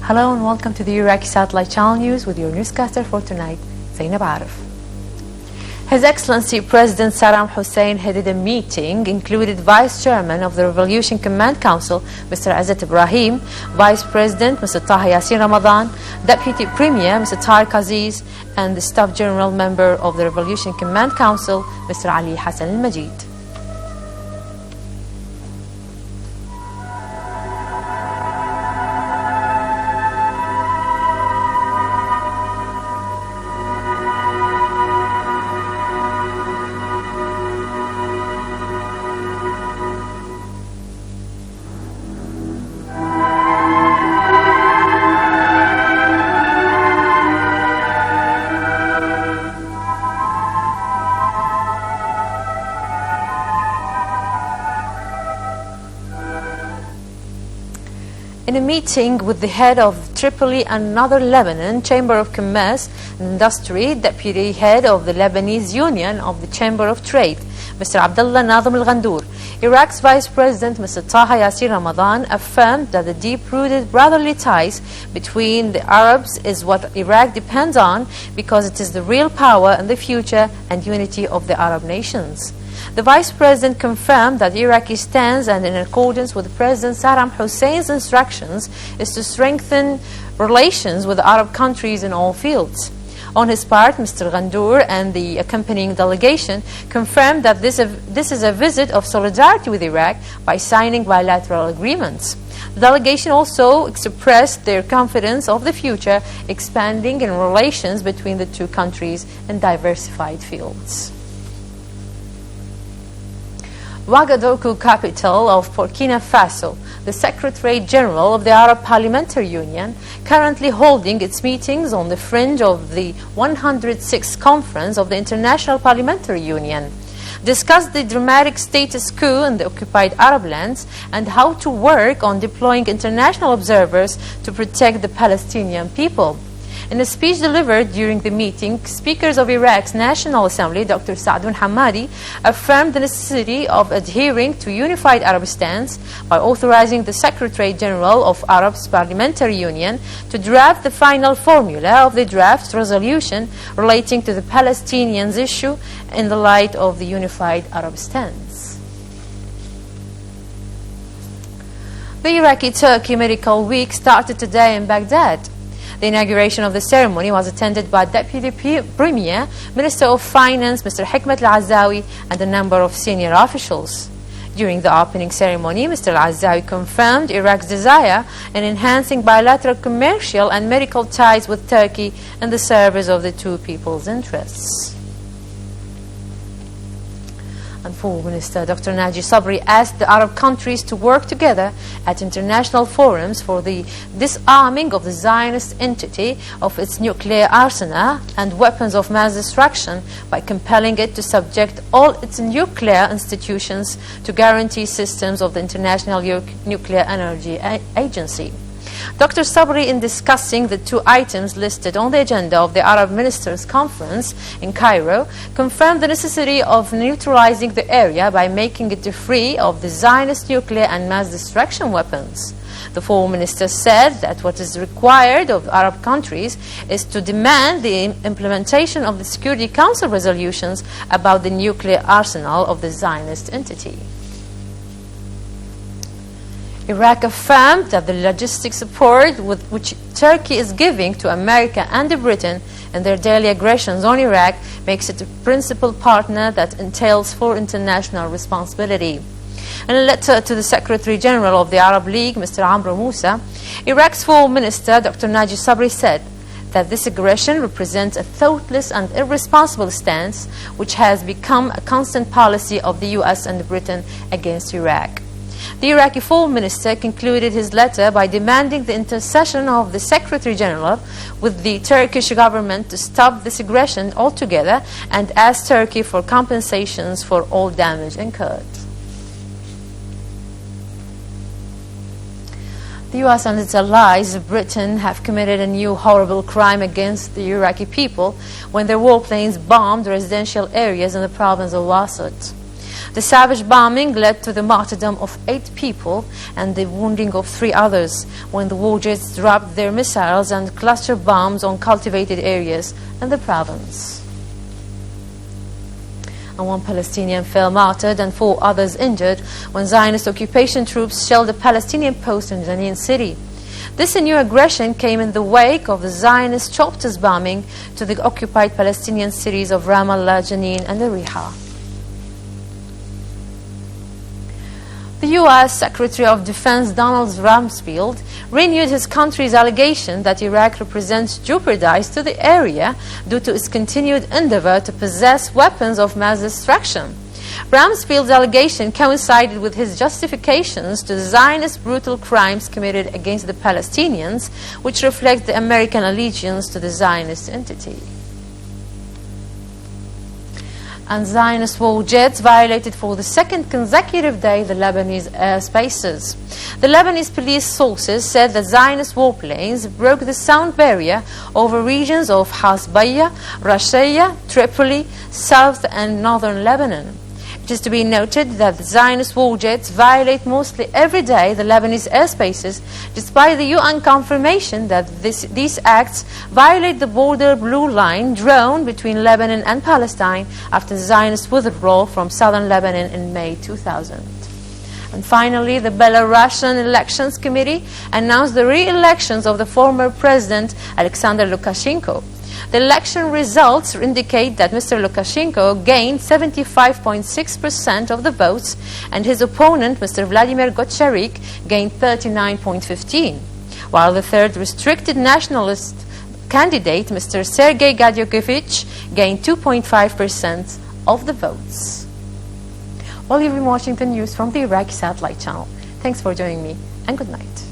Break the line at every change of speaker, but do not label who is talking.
Hello and welcome to the Iraqi Satellite Channel News with your newscaster for tonight, Zainab Arif. His Excellency President Saddam Hussein headed a meeting, included Vice Chairman of the Revolution Command Council, Mr. Azzat Ibrahim, Vice President, Mr. Taha Yassin Ramadan, Deputy Premier, Mr. Tariq Aziz, and the Staff General Member of the Revolution Command Council, Mr. Ali Hassan al-Majid. In a meeting with the head of Tripoli and Northern Lebanon Chamber of Commerce and Industry, Deputy Head of the Lebanese Union of the Chamber of Trade, Mr. Abdullah Nazim al-Ghandour, Iraq's Vice President, Mr. Taha Yassin Ramadan, affirmed that the deep-rooted brotherly ties between the Arabs is what Iraq depends on because it is the real power and the future and unity of the Arab nations. The Vice President confirmed that the Iraqi stance, and in accordance with President Saddam Hussein's instructions, is to strengthen relations with Arab countries in all fields. On his part, Mr. Ghandour and the accompanying delegation confirmed that this is a visit of solidarity with Iraq by signing bilateral agreements. The delegation also expressed their confidence of the future expanding in relations between the two countries in diversified fields. Ouagadougou, capital of Burkina Faso, the Secretary General of the Arab Parliamentary Union, currently holding its meetings on the fringe of the 106th Conference of the International Parliamentary Union, discussed the dramatic status quo in the occupied Arab lands and how to work on deploying international observers to protect the Palestinian people. In a speech delivered during the meeting, speakers of Iraq's National Assembly, Dr. Saadun Hamadi, affirmed the necessity of adhering to unified Arab stance by authorizing the Secretary General of Arab's Parliamentary Union to draft the final formula of the draft resolution relating to the Palestinians issue in the light of the unified Arab stance. The Iraqi-Turkey Medical Week started today in Baghdad. The inauguration of the ceremony was attended by Deputy Premier, Minister of Finance, Mr. Hikmet al-Azawi, and a number of senior officials. During the opening ceremony, Mr. al-Azawi confirmed Iraq's desire in enhancing bilateral commercial and medical ties with Turkey in the service of the two people's interests. And Foreign Minister Dr. Naji Sabri asked the Arab countries to work together at international forums for the disarming of the Zionist entity of its nuclear arsenal and weapons of mass destruction by compelling it to subject all its nuclear institutions to guarantee systems of the International Nuclear Energy Agency. Dr. Sabri, in discussing the two items listed on the agenda of the Arab Ministers' Conference in Cairo, confirmed the necessity of neutralizing the area by making it free of the Zionist nuclear and mass destruction weapons. The Foreign Minister said that what is required of Arab countries is to demand the implementation of the Security Council resolutions about the nuclear arsenal of the Zionist entity. Iraq affirmed that the logistic support which Turkey is giving to America and Britain in their daily aggressions on Iraq makes it a principal partner that entails full international responsibility. In a letter to the Secretary General of the Arab League, Mr. Amr Moussa, Iraq's Foreign Minister, Dr. Naji Sabri, said that this aggression represents a thoughtless and irresponsible stance which has become a constant policy of the US and Britain against Iraq. The Iraqi Foreign Minister concluded his letter by demanding the intercession of the Secretary General with the Turkish government to stop this aggression altogether and asked Turkey for compensations for all damage incurred. The US and its allies, Britain, have committed a new horrible crime against the Iraqi people when their warplanes bombed residential areas in the province of Wasat. The savage bombing led to the martyrdom of 8 people and the wounding of 3 others when the war jets dropped their missiles and cluster bombs on cultivated areas in the province. And 1 Palestinian fell martyred and 4 others injured when Zionist occupation troops shelled a Palestinian post in Jenin city. This new aggression came in the wake of the Zionist chapters bombing to the occupied Palestinian cities of Ramallah, Jenin and Ariha. The U.S. Secretary of Defense Donald Rumsfeld renewed his country's allegation that Iraq represents jeopardize to the area due to its continued endeavor to possess weapons of mass destruction. Rumsfeld's allegation coincided with his justifications to the Zionist brutal crimes committed against the Palestinians, which reflect the American allegiance to the Zionist entity. And Zionist war jets violated for the 2nd consecutive day the Lebanese airspaces. The Lebanese police sources said that Zionist warplanes broke the sound barrier over regions of Hasbaya, Rashaya, Tripoli, South and Northern Lebanon. It is to be noted that the Zionist war jets violate mostly every day the Lebanese airspaces, despite the UN confirmation that these acts violate the border blue line drawn between Lebanon and Palestine after the Zionist withdrawal from southern Lebanon in May 2000. And finally, the Belarusian Elections Committee announced the re-elections of the former president Alexander Lukashenko. The election results indicate that Mr. Lukashenko gained 75.6% of the votes and his opponent, Mr. Vladimir Gocharik, gained 39.15%, while the third restricted nationalist candidate, Mr. Sergei Gadyokevich, gained 2.5% of the votes. Well, you've been watching the news from the Iraqi satellite channel. Thanks for joining me, and good night.